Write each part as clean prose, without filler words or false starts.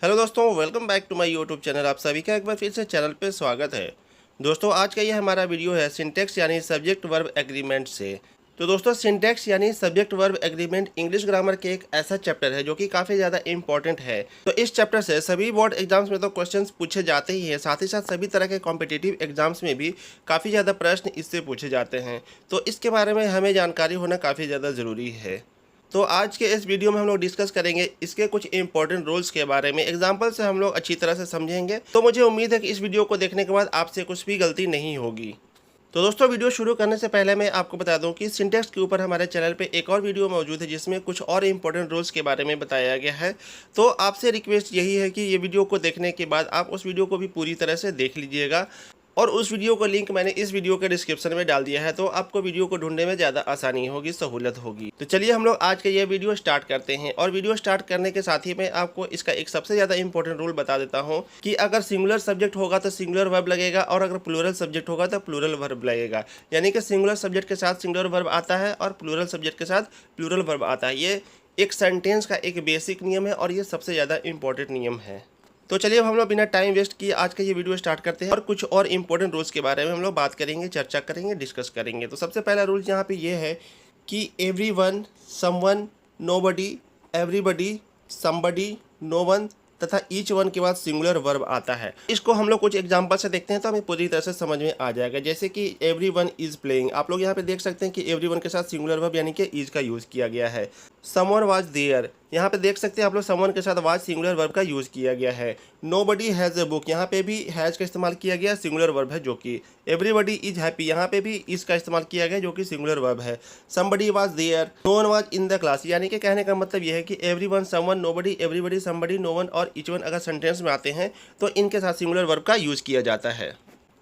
Hello दोस्तों, welcome back to my YouTube channel. आप सभी का एक बार फिर से चैनल पे स्वागत है। दोस्तों, आज का ये हमारा वीडियो है सिंटैक्स यानी सब्जेक्ट वर्ब एग्रीमेंट से। तो दोस्तों, सिंटैक्स यानी subject verb agreement English grammar के एक ऐसा चैप्टर है जो कि काफ़ी ज़्यादा इंपॉर्टेंट है। तो इस चैप्टर से सभी बोर्ड एग्जाम्स में तो क्वेश्चंस पूछे जाते ही हैं, साथ ही साथ सभी तरह के कॉम्पिटिटिव एग्जाम्स में भी काफ़ी ज़्यादा प्रश्न इससे पूछे जाते हैं। तो इसके बारे में हमें जानकारी होना काफ़ी ज़्यादा ज़रूरी है। तो आज के इस वीडियो में हम लोग डिस्कस करेंगे इसके कुछ इंपॉर्टेंट रूल्स के बारे में। एग्जाम्पल से हम लोग अच्छी तरह से समझेंगे। तो मुझे उम्मीद है कि इस वीडियो को देखने के बाद आपसे कुछ भी गलती नहीं होगी। तो दोस्तों, वीडियो शुरू करने से पहले मैं आपको बता दूं कि सिंटैक्स के ऊपर हमारे चैनल पे एक और वीडियो मौजूद है जिसमें कुछ और इंपॉर्टेंट रूल्स के बारे में बताया गया है। तो आपसे रिक्वेस्ट यही है कि ये वीडियो को देखने के बाद आप उस वीडियो को भी पूरी तरह से देख लीजिएगा, और उस वीडियो का लिंक मैंने इस वीडियो के डिस्क्रिप्शन में डाल दिया है, तो आपको वीडियो को ढूंढने में ज़्यादा आसानी होगी, सहूलत होगी। तो चलिए हम लोग आज का ये वीडियो स्टार्ट करते हैं। और वीडियो स्टार्ट करने के साथ ही मैं आपको इसका एक सबसे ज़्यादा इंपॉर्टेंट रूल बता देता हूँ कि अगर सिंगुलर सब्जेक्ट होगा तो सिंगुलर वर्ब लगेगा, और अगर प्लूरल सब्जेक्ट होगा तो प्लूरल वर्ब लगेगा। यानी कि सिंगुलर सब्जेक्ट के साथ सिंगुलर वर्ब आता है और प्लूरल सब्जेक्ट के साथ प्लूरल वर्ब आता है। ये एक सेंटेंस का एक बेसिक नियम है और ये सबसे ज़्यादा इंपॉर्टेंट नियम है। तो चलिए अब हम लोग बिना टाइम वेस्ट किए आज का ये वीडियो स्टार्ट करते हैं और कुछ और इंपॉर्टेंट रूल्स के बारे में हम लोग बात करेंगे, चर्चा करेंगे, डिस्कस करेंगे। तो सबसे पहला रूल यहाँ पे ये है कि everyone, someone, nobody, everybody, somebody, known तथा ईच वन के बाद सिंगुलर वर्ब आता है। इसको हम लोग कुछ एग्जांपल से देखते हैं तो हमें पूरी तरह से समझ में आ जाएगा। जैसे कि एवरीवन इज प्लेइंग, आप लोग यहाँ पे देख सकते हैं कि एवरीवन के साथ सिंगुलर वर्ब यानी कि इज का यूज़ किया गया है। समवन वाज देयर, यहाँ पे देख सकते हैं आप लोग समवन के साथ वाज सिंगुलर वर्ब का यूज़ किया गया है। नोबडी हैज़ ए बुक, यहाँ पे भी हैज़ का इस्तेमाल किया गया, सिंगुलर वर्ब है जो कि। एवरीबडी इज हैप्पी, यहाँ पे भी इज का इस्तेमाल किया गया जो कि सिंगुलर वर्ब है। Somebody was there, no one was in the class, यानी कि कहने का मतलब यह है कि everyone, someone, nobody, everybody, somebody, no one और ईच वन अगर सेंटेंस में आते हैं तो इनके साथ सिंगुलर वर्ब का यूज़ किया जाता है।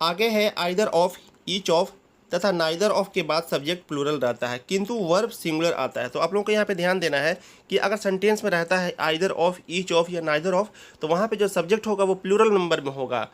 आगे है आइदर ऑफ, ईच ऑफ तथा नाइदर ऑफ के बाद सब्जेक्ट प्लूरल रहता है किंतु वर्ब सिंगुलर आता है। तो आप लोगों को यहाँ पे ध्यान देना है कि अगर सेंटेंस में रहता है आइदर ऑफ, ईच ऑफ या नाइदर ऑफ, तो वहाँ पे जो सब्जेक्ट होगा वो प्लूरल नंबर में होगा,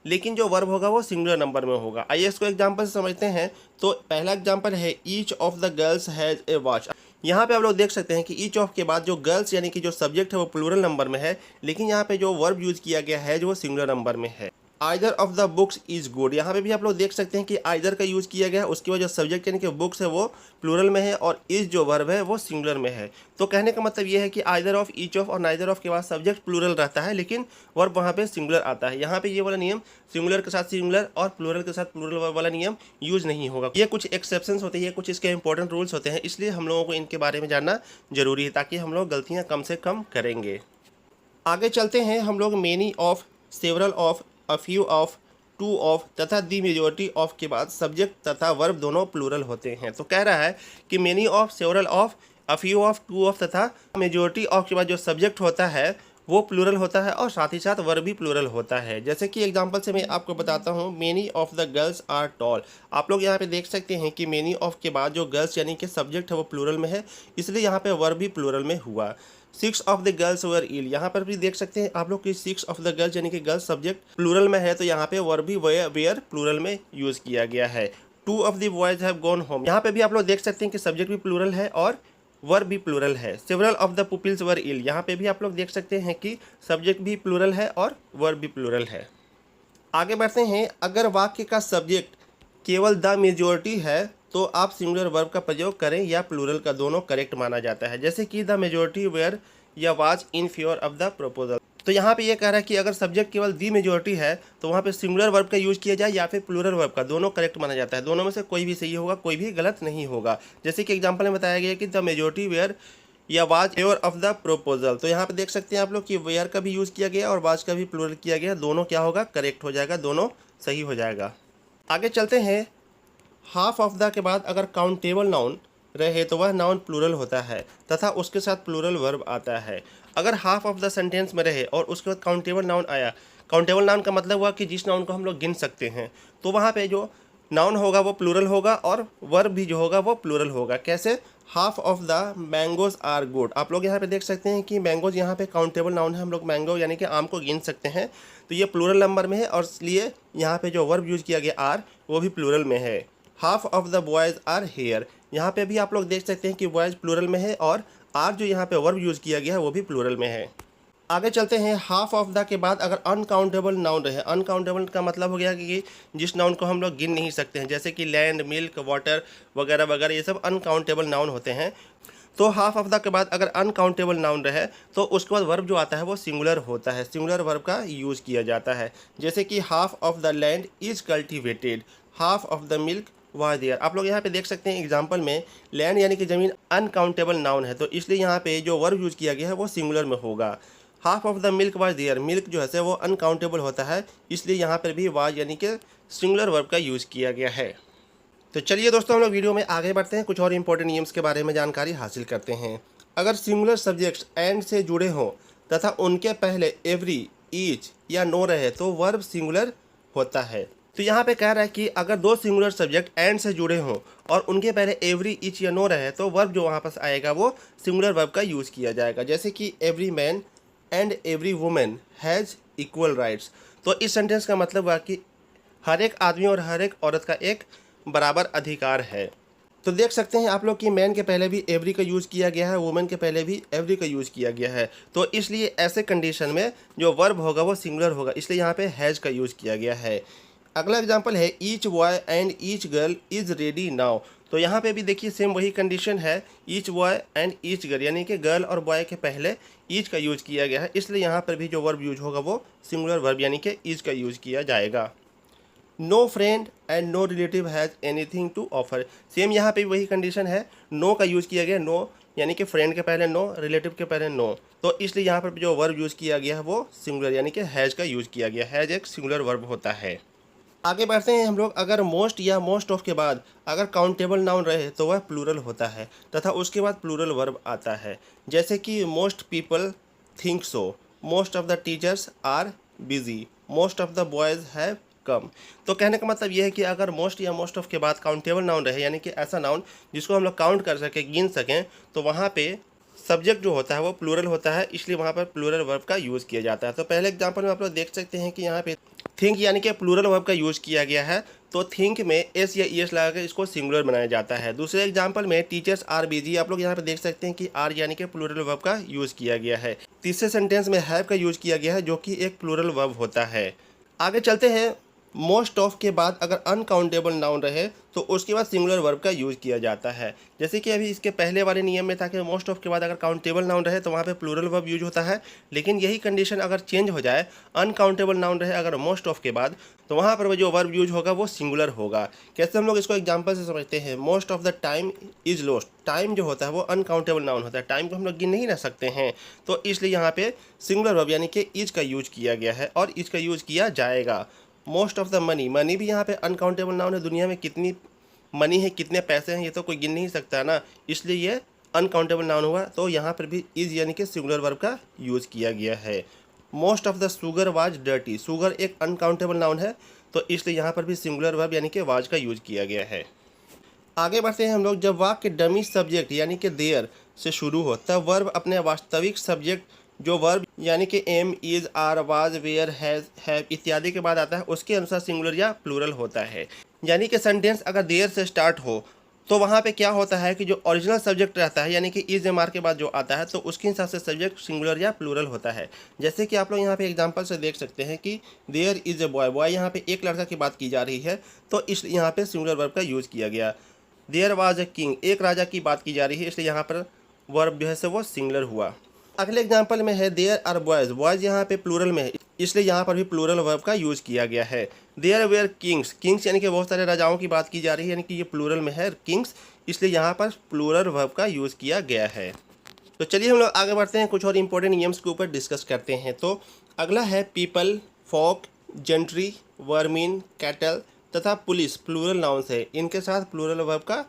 लेकिन जो वर्ब होगा वो सिंगुलर नंबर में होगा। आइए इसको एग्जाम्पल से समझते हैं। तो पहला एग्जाम्पल है each of the girls has a watch. यहाँ पे आप लोग देख सकते हैं कि ईच ऑफ के बाद जो गर्ल्स यानी कि जो सब्जेक्ट है वो प्लूरल नंबर में है, लेकिन यहाँ पे जो वर्ब यूज़ किया गया है जो वो सिंगुलर नंबर में है। Either of the books is good, यहाँ पे भी आप लोग देख सकते हैं कि आइदर का यूज़ किया गया है, उसके बाद जो सब्जेक्ट यानी कि बुक्स है वो प्लूरल में है और इज जो वर्ब है वो सिंगुलर में है। तो कहने का मतलब ये है कि आइदर ऑफ, ईच ऑफ और नाइदर ऑफ के बाद सब्जेक्ट प्लूरल रहता है लेकिन वर्ब वहाँ पे सिंगुलर आता है। यहाँ पे ये वाला नियम सिंगुलर के साथ सिंगुलर और प्लूरल के साथ प्लूरल वर्ब वाला नियम यूज़ नहीं होगा। ये कुछ एक्सेप्शंस होते हैं, ये कुछ इसके इंपॉर्टेंट रूल्स होते हैं, इसलिए हम लोगों को इनके बारे में जानना जरूरी है ताकि हम लोग गलतियाँ कम से कम करेंगे। आगे चलते हैं हम लोग many of, several of, a few of, two of तथा दी मेजोरिटी ऑफ के बाद सब्जेक्ट तथा वर्ब दोनों प्लूरल होते हैं। तो कह रहा है कि many of, several of, a few of, two of तथा मेजोरिटी ऑफ के बाद जो सब्जेक्ट होता है वो प्लूरल होता है और साथ ही साथ वर्ब भी प्लूरल होता है। जैसे कि एग्जांपल से मैं आपको बताता हूँ, many of the girls are tall. आप लोग यहाँ पे देख सकते हैं कि मेनी ऑफ के बाद जो गर्ल्स यानी कि सब्जेक्ट है वो प्लूरल में है, इसलिए यहाँ पे वर्ब भी प्लूरल में हुआ। Six of the girls were ill, यहाँ पर भी देख सकते हैं आप लोग कि सिक्स ऑफ द गर्ल्स यानी कि गर्ल्स सब्जेक्ट प्लूरल में है, तो यहाँ पे वर्ब भी वेयर प्लूरल में यूज़ किया गया है। Two of the boys have gone home, यहाँ पे भी आप लोग देख सकते हैं कि सब्जेक्ट भी प्लूरल है और वर्ब भी प्लूरल है। Several of the pupils were ill, यहाँ पे भी आप लोग देख सकते हैं कि सब्जेक्ट भी प्लूरल है और वर्ब भी प्लूरल है। आगे बढ़ते हैं, अगर वाक्य का सब्जेक्ट केवल द मेजोरिटी है तो आप सिंगुलर वर्ब का प्रयोग करें या प्लूरल का, दोनों करेक्ट माना जाता है। जैसे कि द मेजोरिटी वेयर या was in favour of the proposal. तो यहाँ पे ये कह रहा है कि अगर सब्जेक्ट केवल दी मेजोरिटी है तो वहाँ पे सिंगुलर वर्ब का यूज़ किया जाए या फिर प्लूरल वर्ब का, दोनों करेक्ट माना जाता है। दोनों में से कोई भी सही होगा, कोई भी गलत नहीं होगा। जैसे कि एग्जाम्पल में बताया गया कि द मेजोरिटी वेयर या was favour of the proposal. तो यहाँ पे देख सकते हैं आप लोग कि वेयर का भी यूज़ किया गया और वाज का भी प्लूरल किया गया, दोनों क्या होगा, करेक्ट हो जाएगा, दोनों सही हो जाएगा। आगे चलते हैं, हाफ ऑफ द के बाद अगर काउंटेबल नाउन रहे तो वह नाउन प्लूरल होता है तथा उसके साथ प्लूरल वर्ब आता है। अगर हाफ ऑफ द सेंटेंस में रहे और उसके बाद काउंटेबल नाउन आया, काउंटेबल नाउन का मतलब हुआ कि जिस नाउन को हम लोग गिन सकते हैं, तो वहाँ पे जो नाउन होगा वो प्लूरल होगा और वर्ब भी जो होगा वो प्लूरल होगा। कैसे? Half of the mangoes are good. आप लोग यहाँ पे देख सकते हैं कि मैंगोज यहाँ पे काउंटेबल नाउन है, हम लोग मैंगो यानी कि आम को गिन सकते हैं, तो ये प्लूरल नंबर में है और इसलिए यहाँ पे जो वर्ब यूज़ किया गया आर वो भी प्लूरल में है। Half of the boys are here, यहाँ पे भी आप लोग देख सकते हैं कि बॉयज़ प्लूरल में है और आर जो यहाँ पे वर्ब यूज़ किया गया है वो भी प्लूरल में है। आगे चलते हैं, हाफ ऑफ द के बाद अगर अनकाउंटेबल नाउन रहे, अनकाउंटेबल का मतलब हो गया कि जिस नाउन को हम लोग गिन नहीं सकते हैं, जैसे कि लैंड, मिल्क, वाटर वगैरह वगैरह, ये सब अनकाउंटेबल नाउन होते हैं। तो हाफ ऑफ द के बाद अगर अनकाउंटेबल नाउन रहे तो उसके बाद वर्ब जो आता है वो सिंगुलर होता है, सिंगुलर वर्ब का यूज़ किया जाता है। जैसे कि half of the land is cultivated, half of the milk was there. आप लोग यहाँ पे देख सकते हैं एग्जांपल में, लैंड यानी कि ज़मीन अनकाउंटेबल नाउन है, तो इसलिए यहाँ पे जो वर्ब यूज़ किया गया है वो सिंगुलर में होगा। Half of the milk was there, milk जो है वो अनकाउंटेबल होता है, इसलिए यहाँ पर भी वाज यानी कि सिंगुलर वर्ब का यूज़ किया गया है। तो चलिए दोस्तों, हम लोग वीडियो में आगे बढ़ते हैं, कुछ और इंपॉर्टेंट नियम्स के बारे में जानकारी हासिल करते हैं। अगर सिंगुलर सब्जेक्ट्स एंड से जुड़े हों तथा उनके पहले एवरी, ईच या नो रहे तो वर्ब सिंगुलर होता है। तो यहाँ पे कह रहा है कि अगर दो सिंगुलर सब्जेक्ट एंड से जुड़े हों और उनके पहले एवरी, ईच या नो रहे तो वर्ब जो वहाँ पास आएगा वो सिंगुलर वर्ब का यूज़ किया जाएगा। जैसे कि every man and every women has equal rights. तो इस सेंटेंस का मतलब हुआ कि हर एक आदमी और हर एक औरत का एक बराबर अधिकार है। तो देख सकते हैं आप लोग कि मैन के पहले भी एवरी का यूज़ किया गया है, वुमेन के पहले भी एवरी का यूज़ किया गया है। तो इसलिए ऐसे कंडीशन में जो वर्ब होगा वो सिंगुलर होगा, इसलिए यहाँ पे हैज़ का यूज़ किया गया है। अगला एग्जांपल है, each boy and each girl is ready now. तो यहाँ पे भी देखिए सेम वही कंडीशन है, each boy and each girl, यानी कि गर्ल और बॉय के पहले ईच का यूज़ किया गया है, इसलिए यहाँ पर भी जो वर्ब यूज होगा वो सिंगुलर वर्ब यानी कि ईच का यूज़ किया जाएगा। No friend and no relative has anything to offer, same यहाँ पे वही कंडीशन है, नो का यूज़ किया गया, नो यानी कि फ्रेंड के पहले नो, रिलेटिव के पहले नो, तो इसलिए यहाँ पर जो वर्ब यूज़ किया गया है वो सिंगुलर यानी कि हैज़ का यूज़ किया गया। हैज़ एक सिंगुलर वर्ब होता है। आगे बढ़ते हैं हम लोग, अगर मोस्ट या मोस्ट ऑफ के बाद अगर काउंटेबल नाउन रहे तो वह प्लूरल होता है तथा उसके बाद प्लूरल वर्ब आता है। जैसे कि most people think so, most of the teachers are busy, most of the boys have come. तो कहने का मतलब यह है कि अगर मोस्ट या मोस्ट ऑफ के बाद काउंटेबल नाउन रहे, यानी कि ऐसा नाउन जिसको हम लोग काउंट कर सकें, गिन सकें, तो वहाँ पे सब्जेक्ट जो होता है वो प्लूरल होता है, इसलिए वहाँ पर प्लूरल वर्ब का यूज़ किया जाता है। तो पहले एग्जांपल में आप लोग देख सकते हैं कि यहाँ पे थिंक यानी कि प्लूरल वर्ब का यूज़ किया गया है, तो थिंक में एस या ई एस लगा कर इसको सिंगुलर बनाया जाता है। दूसरे एग्जांपल में टीचर्स आर बिजी, आप लोग यहाँ पे देख सकते हैं कि आर यानी कि प्लूरल वर्ब का यूज़ किया गया है। तीसरे सेंटेंस में हैव का यूज़ किया गया है जो कि एक प्लूरल वर्ब होता है। आगे चलते हैं, मोस्ट ऑफ के बाद अगर अनकाउंटेबल नाउन रहे तो उसके बाद सिंगुलर वर्ब का यूज़ किया जाता है। जैसे कि अभी इसके पहले वाले नियम में था कि मोस्ट ऑफ के बाद अगर काउंटेबल नाउन रहे तो वहाँ पे प्लूरल वर्ब यूज होता है, लेकिन यही कंडीशन अगर चेंज हो जाए, अनकाउंटेबल नाउन रहे अगर मोस्ट ऑफ के बाद, तो वहाँ पर जो वर्ब यूज होगा वो सिंगुलर होगा। कैसे हम लोग इसको एग्जाम्पल से समझते हैं, most of the time is lost, time जो होता है वो अनकाउंटेबल नाउन होता है, टाइम को हम लोग गिन नहीं रह सकते हैं, तो इसलिए यहाँ पे सिंगुलर वर्ब यानी कि इज का यूज किया गया है और इज का यूज किया जाएगा। Most of the money, money भी यहाँ पे अनकाउंटेबल नाउन है, दुनिया में कितनी मनी है, कितने पैसे हैं, ये तो कोई गिन नहीं सकता ना, इसलिए ये अनकाउंटेबल नाउन हुआ, तो यहाँ पर भी इज यानी कि सिंगुलर वर्ब का यूज़ किया गया है। Most of the sugar was dirty, sugar एक अनकाउंटेबल नाउन है, तो इसलिए यहाँ पर भी सिंगुलर वर्ब यानी कि वाज का यूज़ किया गया है। आगे बढ़ते हैं हम लोग, जब वाक्य डमी सब्जेक्ट यानी कि देयर से शुरू हो तब वर्ब अपने वास्तविक सब्जेक्ट जो वर्ब यानी कि am, is, are, was, were, have इत्यादि के बाद आता है उसके अनुसार सिंगुलर या प्लूरल होता है। यानी कि सेंटेंस अगर देयर से स्टार्ट हो तो वहाँ पे क्या होता है कि जो ओरिजिनल सब्जेक्ट रहता है यानी कि इज, एम, आर के बाद जो आता है तो उसके हिसाब से सब्जेक्ट सिंगुलर या प्लूरल होता है। जैसे कि आप लोग यहाँ पे एग्जांपल से देख सकते हैं कि there is a boy, boy यहाँ पे एक लड़का की बात की जा रही है, तो इस यहाँ पे सिंगुलर वर्ब का यूज़ किया गया। देयर वाज ए किंग, एक राजा की बात की जा रही है, इसलिए यहाँ पर वर्ब जो है से वो सिंगुलर हुआ। अगले एग्जांपल में है देयर आर बॉयज़, बॉयज़ यहाँ पे प्लूरल में है, इसलिए यहाँ पर भी प्लूरल वर्ब का यूज़ किया गया है। देयर वेयर किंग्स, किंग्स यानी कि बहुत सारे राजाओं की बात की जा रही है, यानी कि ये प्लूरल में है किंग्स, इसलिए यहाँ पर प्लूरल वर्ब का यूज़ किया गया है। तो चलिए हम लोग आगे बढ़ते हैं, कुछ और इंपॉर्टेंट नियम्स के ऊपर डिस्कस करते हैं। तो अगला है people, folk, gentry, vermin, cattle तथा पुलिस प्लूरल नाउन्स है, इनके साथ प्लूरल वर्ब का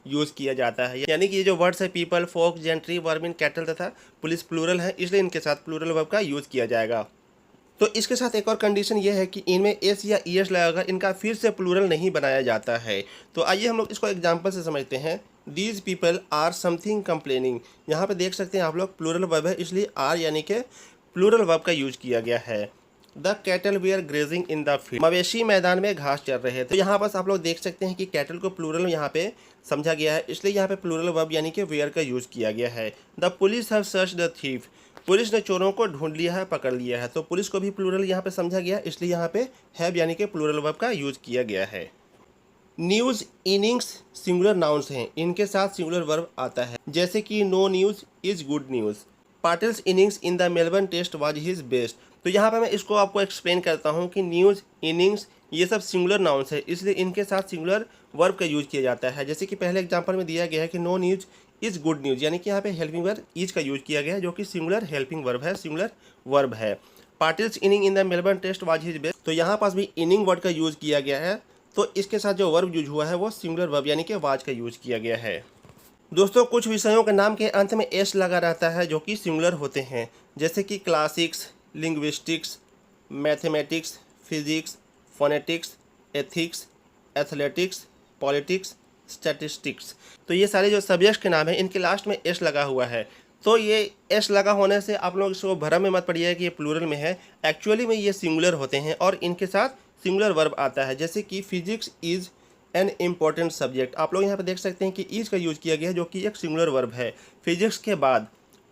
यूज़ किया जाता है। यानी कि ये जो वर्ड्स है पीपल, फोक, जेंट्री, वर्मिन, कैटल तथा पुलिस प्लूरल है, इसलिए इनके साथ प्लूरल वर्ब का यूज़ किया जाएगा। तो इसके साथ एक और कंडीशन ये है कि इनमें एस या ई एस लगाकर इनका फिर से प्लूरल नहीं बनाया जाता है। तो आइए हम लोग इसको एग्जाम्पल से समझते हैं। These people are something complaining, यहाँ पे देख सकते हैं आप लोग प्लूरल वर्ब है, इसलिए आर यानी कि प्लूरल वर्ब का यूज़ किया गया है। The cattle we are grazing in the field, मवेशी मैदान में घास चर रहे हैं। तो यहाँ बस आप लोग देख सकते हैं कि कैटल को प्लूरल यहाँ पे समझा गया है, इसलिए यहाँ पे प्लूरल वर्ब यानी कि वेयर का यूज़ किया गया है। The police have search the thief, police ने चोरों को ढूंढ लिया है, पकड़ लिया है। तो पुलिस को भी प्लूरल यहाँ पे समझा गया, इसलिए यहाँ पे हैव यानी कि प्लूरल वर्ब का यूज किया गया है। न्यूज़, इनिंग्स सिंगुलर नाउन्स हैं, इनके साथ सिंगुलर वर्ब आता है, जैसे कि no news is good news. Patil's innings in the Melbourne test was his best. तो यहाँ पे मैं इसको आपको एक्सप्लेन करता हूँ कि न्यूज़, इनिंग्स ये सब सिंगुलर नाउन्स है, इसलिए इनके साथ सिंगुलर वर्ब का यूज किया जाता है। जैसे कि पहले एग्जांपल में दिया गया है कि no news is good news, यानी कि यहाँ पे हेल्पिंग वर्ब इज का यूज किया गया है, जो कि सिंगुलर हेल्पिंग वर्ब है, सिंगुलर वर्ब है। Patil's inning in the Melbourne test was his best, तो यहाँ पास भी इनिंग वर्ड का यूज किया गया है, तो इसके साथ जो वर्ब यूज हुआ है वो सिंगुलर वर्ब यानी कि वाज का यूज किया गया है। दोस्तों, कुछ विषयों के नाम के अंत में एस लगा रहता है जो कि सिंगुलर होते हैं, जैसे कि classics, linguistics, mathematics, physics, phonetics, ethics, athletics, politics, statistics. तो ये सारे जो सब्जेक्ट्स के नाम हैं इनके लास्ट में एस लगा हुआ है। तो ये एस लगा होने से आप लोग इसको भ्रम में मत पड़िए कि ये प्लूरल में है, एक्चुअली में ये सिंगुलर होते हैं और इनके साथ सिंगुलर वर्ब आता है। जैसे कि physics is an important subject, आप लोग यहाँ पे देख सकते हैं कि इज का यूज किया गया है, जो कि एक सिंगुलर वर्ब है। फिजिक्स के बाद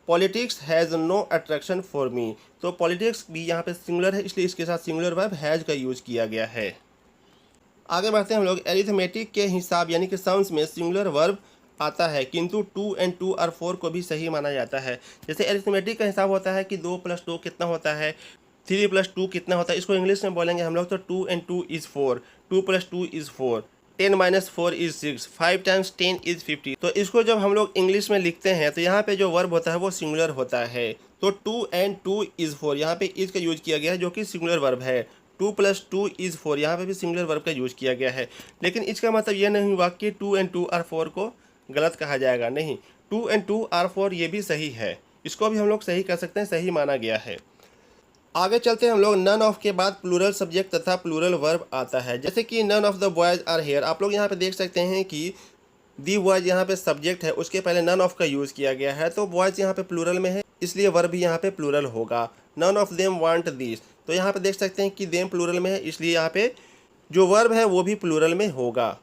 politics has no attraction for me, तो पॉलिटिक्स भी यहाँ पे सिंगुलर है, इसलिए इसके साथ सिंगुलर वर्ब हैज़ का यूज किया गया है। आगे बढ़ते हैं हम लोग। एरिथमेटिक के हिसाब यानी कि सम्स में सिंगुलर वर्ब आता है, किंतु 2 and 2 और 4 को भी सही माना जाता है। जैसे एरिथमेटिक का हिसाब होता है कि 2 + 2 कितना होता है, 3 + 2 कितना होता है, इसको इंग्लिश में बोलेंगे हम लोग तो 2 and 2 is 4, 2 + 2 is 4, 10 - 4 is 6, 5 × 10 is 50। तो इसको जब हम लोग इंग्लिश में लिखते हैं तो यहाँ पे जो वर्ब होता है वो सिंगुलर होता है। तो 2 and 2 is 4, यहाँ पे इज का यूज किया गया है, जो कि सिंगुलर वर्ब है। 2 + 2 is 4, यहाँ पे भी सिंगुलर वर्ब का यूज किया गया है। लेकिन इसका मतलब ये नहीं हुआ कि 2 and 2 और 4 को गलत कहा जाएगा, नहीं, 2 and 2 और 4 ये भी सही है, इसको भी हम लोग सही कर सकते हैं, सही माना गया है। आगे चलते हैं हम लोग। नन ऑफ के बाद प्लूरल सब्जेक्ट तथा प्लूरल वर्ब आता है, जैसे कि none of the boys are here. आप लोग यहाँ पे देख सकते हैं कि दी बॉयज यहाँ पे सब्जेक्ट है, उसके पहले नन ऑफ का यूज़ किया गया है, तो बॉयज यहाँ पे प्लूरल में है, इसलिए वर्ब भी यहाँ पे प्लूरल होगा। None of them want this, तो यहाँ पे देख सकते हैं कि देम प्लूरल में है, इसलिए यहाँ पे जो वर्ब है वो भी प्लूरल में होगा।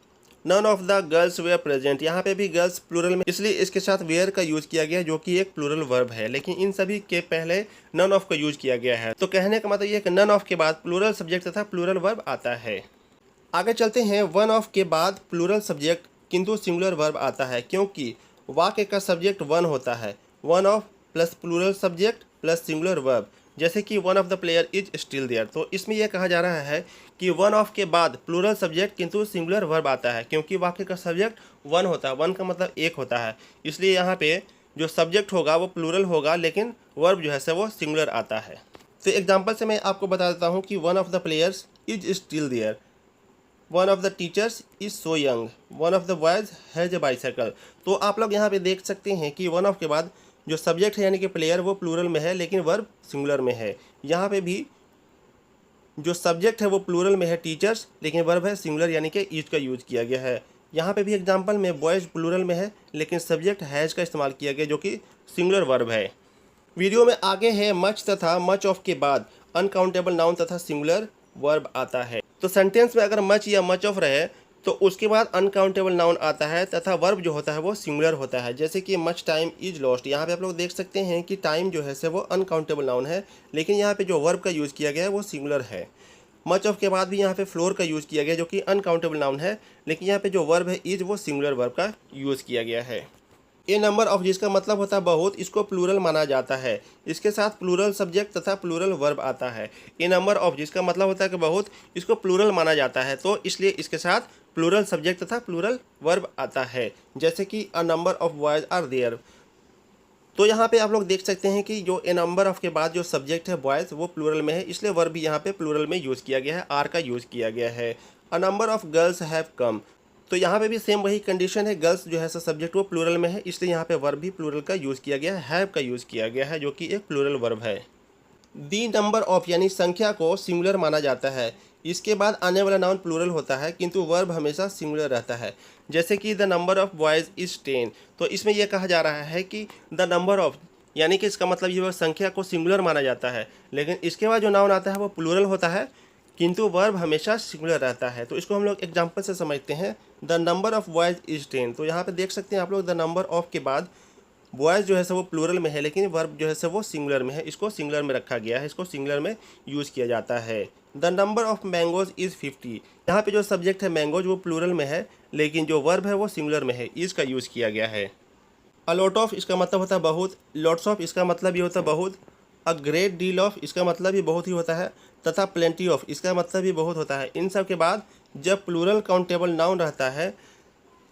None of the girls were present, यहाँ पे भी गर्ल्स प्लूरल में, इसलिए इसके साथ वेयर का यूज किया गया, जो कि एक प्लूरल वर्ब है, लेकिन इन सभी के पहले नन ऑफ का यूज किया गया है। तो कहने का मतलब ये है कि नन ऑफ के बाद प्लूरल सब्जेक्ट तथा प्लूरल वर्ब आता है। आगे चलते हैं। वन ऑफ के बाद प्लूरल सब्जेक्ट किंतु सिंगुलर वर्ब आता है, क्योंकि वाक्य का सब्जेक्ट वन होता है। One of plus plural subject plus singular verb, जैसे कि one of the player is still there. तो इसमें यह कहा जा रहा है कि वन ऑफ के बाद प्लूरल सब्जेक्ट किंतु सिंगुलर वर्ब आता है, क्योंकि वाक्य का सब्जेक्ट वन होता है, वन का मतलब एक होता है, इसलिए यहाँ पे जो सब्जेक्ट होगा वो प्लूरल होगा, लेकिन वर्ब जो है से वो सिंगुलर आता है। तो एग्जाम्पल से मैं आपको बता देता हूँ कि one of the players is still there, one of the teachers is so young, one of the boys has a bicycle. तो आप लोग यहाँ पे देख सकते हैं कि वन ऑफ के बाद जो सब्जेक्ट है यानी कि प्लेयर वो प्लूरल में है, लेकिन वर्ब सिंगुलर में है। यहाँ पे भी जो सब्जेक्ट है वो प्लूरल में है टीचर्स, लेकिन वर्ब है सिंगुलर यानी कि इज का यूज किया गया है। यहाँ पे भी एग्जांपल में बॉयज प्लूरल में है, लेकिन सब्जेक्ट हैज का इस्तेमाल किया गया, जो कि सिंगुलर वर्ब है। वीडियो में आगे है मच तथा मच ऑफ के बाद अनकाउंटेबल नाउन तथा सिंगुलर वर्ब आता है। तो सेंटेंस में अगर मच या मच ऑफ रहे तो उसके बाद अनकाउंटेबल नाउन आता है तथा वर्ब जो होता है वो सिंगुलर होता है, जैसे कि मच टाइम इज लॉस्ट। यहाँ पे आप लोग देख सकते हैं कि टाइम जो है से वो अनकाउंटेबल नाउन है, लेकिन यहाँ पे जो वर्ब का यूज़ किया गया है वो सिंगुलर है। मच ऑफ के बाद भी यहाँ पे फ्लोर का यूज़ किया गया, जो कि अनकाउंटेबल नाउन है, लेकिन यहाँ पे जो वर्ब है इज वो सिंगुलर वर्ब का यूज़ किया गया है। ए नंबर ऑफ, जिसका मतलब होता है बहुत, इसको प्लूरल माना जाता है, इसके साथ प्लूरल सब्जेक्ट तथा प्लूरल वर्ब आता है। ए नंबर ऑफ, जिसका मतलब होता है कि बहुत, इसको प्लूरल माना जाता है, तो इसलिए इसके साथ प्लूरल सब्जेक्ट तथा प्लूरल वर्ब आता है, जैसे कि a number of boys are there. तो यहाँ पे आप लोग देख सकते हैं कि जो ए नंबर ऑफ के बाद जो सब्जेक्ट है बॉयज़ वो प्लूरल में है, इसलिए वर्ब भी यहाँ पे प्लूरल में यूज़ किया गया है, आर का यूज़ किया गया है। अ number of girls have come, तो यहाँ पे भी सेम वही कंडीशन है, गर्ल्स जो है सब्जेक्ट वो प्लूरल में है, इसलिए यहाँ पे वर्ब भी प्लूरल का यूज़ किया गया है, हैव का यूज़ किया गया है, जो कि एक प्लूरल वर्ब है। दी नंबर ऑफ यानी संख्या को सिंगुलर माना जाता है, इसके बाद आने वाला नाउन प्लूरल होता है, किंतु वर्ब हमेशा सिंगुलर रहता है, जैसे कि the number of boys is 10। तो इसमें यह कहा जा रहा है कि द नंबर ऑफ, यानी कि इसका मतलब ये संख्या को सिंगुलर माना जाता है, लेकिन इसके बाद जो नाउन आता है वो प्लूरल होता है, किंतु वर्ब हमेशा सिंगुलर रहता है। तो इसको हम लोग एग्जाम्पल से समझते हैं। The number of boys is 10, तो यहाँ पे देख सकते हैं आप लोग द नंबर ऑफ के बाद बॉयज़ जो है सो वो प्लूरल में है, लेकिन वर्ब जो है सो वो सिंगुलर में है, इसको सिंगुलर में रखा गया है, इसको सिंगुलर में यूज़ किया जाता है। The number of mangoes is 50। यहाँ पे जो सब्जेक्ट है मैंगोज वो प्लूरल में है, लेकिन जो वर्ब है वो सिंगुलर में है, इज़ का यूज़ किया गया है। अ लॉट ऑफ इसका मतलब होता है बहुत, लॉट्स ऑफ इसका मतलब ये होता है बहुत, अ ग्रेट डील ऑफ इसका मतलब भी बहुत ही होता है, तथा प्लेंटी ऑफ इसका मतलब भी बहुत होता है। इन सब के बाद जब प्लूरल काउंटेबल नाउन रहता है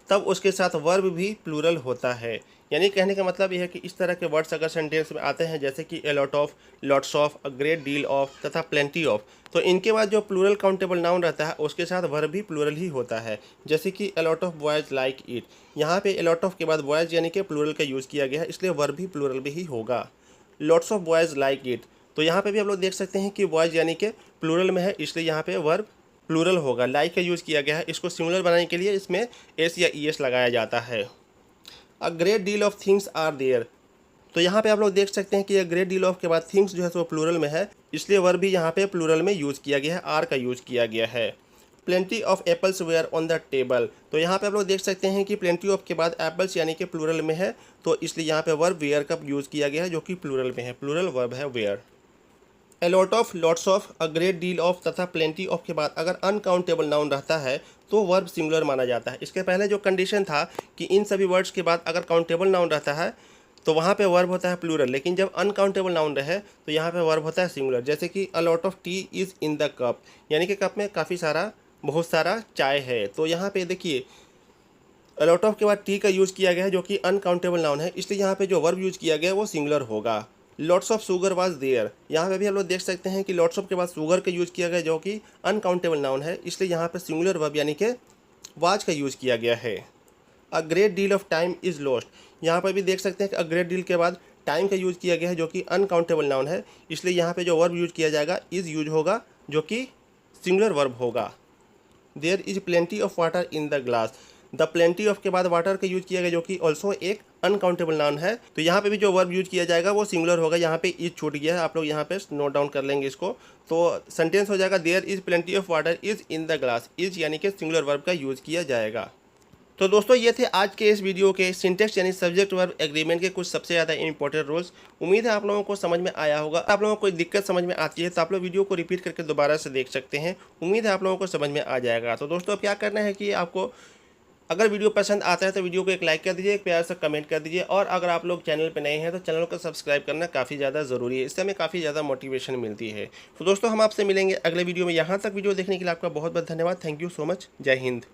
तब उसके साथ वर्ब भी प्लूरल होता है। यानी कहने का मतलब यह है कि इस तरह के वर्ड्स अगर सेंटेंस में आते हैं जैसे कि ए lot of, lots of, a great deal of तथा प्लेंटी ऑफ, तो इनके बाद जो प्लूरल काउंटेबल नाउन रहता है उसके साथ वर्ब भी प्लूरल ही होता है। जैसे कि ए lot of boys like it, यहाँ पे ए लॉट ऑफ के बाद बॉयज़ यानी कि प्लूरल का यूज़ किया गया है, इसलिए वर्ब भी प्लूरल में ही होगा। Lots of boys like it, तो यहाँ पे भी आप लोग देख सकते हैं कि बॉयज़ यानी कि प्लूरल में है, इसलिए यहाँ पे वर्ब प्लूरल होगा। लाइक का यूज़ किया गया है, इसको सिंगुलर बनाने के लिए इसमें एस या ई एस लगाया जाता है। A great deal of things are there, तो यहाँ पे आप लोग देख सकते हैं कि ग्रेट डील ऑफ के बाद थिंग्स जो है सो प्लूरल में है, इसलिए वर्ब भी यहाँ पे प्लूरल में यूज़ किया गया है, आर का यूज़ किया गया है। Plenty of apples were on the table, तो यहाँ पे आप लोग देख सकते हैं कि प्लेंटी ऑफ के बाद एप्पल्स यानी कि प्लूरल में है, तो इसलिए यहाँ पे वर्ब वेयर का यूज़ किया गया है जो कि प्लूरल में है, प्लूरल वर्ब है were. A lot of, lots of, a great deal of तथा प्लेंटी ऑफ के बाद अगर अनकाउंटेबल नाउन रहता है तो वर्ब सिंगुलर माना जाता है। इसके पहले जो कंडीशन था कि इन सभी वर्ड्स के बाद अगर काउंटेबल नाउन रहता है तो वहाँ पे वर्ब होता है प्लूरल, लेकिन जब अनकाउंटेबल नाउन रहे तो यहाँ पे वर्ब होता है सिंगुलर। जैसे कि a lot of T is in the cup, यानी कि कप में काफ़ी सारा, बहुत सारा चाय है, तो यहाँ पे देखिए अ लॉट ऑफ के बाद टी का यूज़ किया गया है जो कि अनकाउंटेबल नाउन है, इसलिए यहाँ पे जो वर्ब यूज़ किया गया है वो सिंगुलर होगा। Lots of sugar was there, यहाँ पे भी हम लोग देख सकते हैं कि लॉट्स ऑफ के बाद शुगर का यूज़ किया गया जो कि अनकाउंटेबल नाउन है, इसलिए यहाँ पे सिंगुलर वर्ब यानी कि वाज का यूज़ किया गया है। A great deal of time is lost, यहाँ पर भी देख सकते हैं कि अ ग्रेट डील के बाद टाइम का यूज़ किया गया है जो कि अनकाउंटेबल नाउन है, इसलिए यहाँ पे जो वर्ब यूज़ किया जाएगा इज़ यूज होगा जो कि सिंगुलर वर्ब होगा। There is plenty of water in the glass, the plenty of के बाद वाटर का यूज किया गया जो कि ऑल्सो एक अनकाउंटेबल नाउन है, तो यहाँ पे भी जो वर्ब यूज किया जाएगा वो सिंगुलर होगा। यहाँ पे इज छूट गया है, आप लोग यहाँ पे नोट डाउन कर लेंगे इसको, तो सेंटेंस हो जाएगा there is plenty of water is in the glass, is यानी कि सिंगुलर वर्ब का यूज किया जाएगा। तो दोस्तों ये थे आज के इस वीडियो के सिंटेक्स यानी सब्जेक्ट वर्ब एग्रीमेंट के कुछ सबसे ज़्यादा इंपॉर्टेंट रूल्स। उम्मीद है आप लोगों को समझ में आया होगा। आप लोगों को कोई दिक्कत समझ में आती है तो आप लोग वीडियो को रिपीट करके दोबारा से देख सकते हैं, उम्मीद है आप लोगों को समझ में आ जाएगा। तो दोस्तों अब क्या करना है कि आपको अगर वीडियो पसंद आता है तो वीडियो को एक लाइक कर दीजिए, एक प्यार से कमेंट कर दीजिए, और अगर आप लोग चैनल पर नए हैं तो चैनल को सब्सक्राइब करना काफ़ी ज़्यादा ज़रूरी है, इससे हमें काफ़ी ज़्यादा मोटिवेशन मिलती है। तो दोस्तों हम आपसे मिलेंगे अगले वीडियो में। यहाँ तक वीडियो देखने के लिए आपका बहुत बहुत धन्यवाद। Thank you so much. जय हिंद।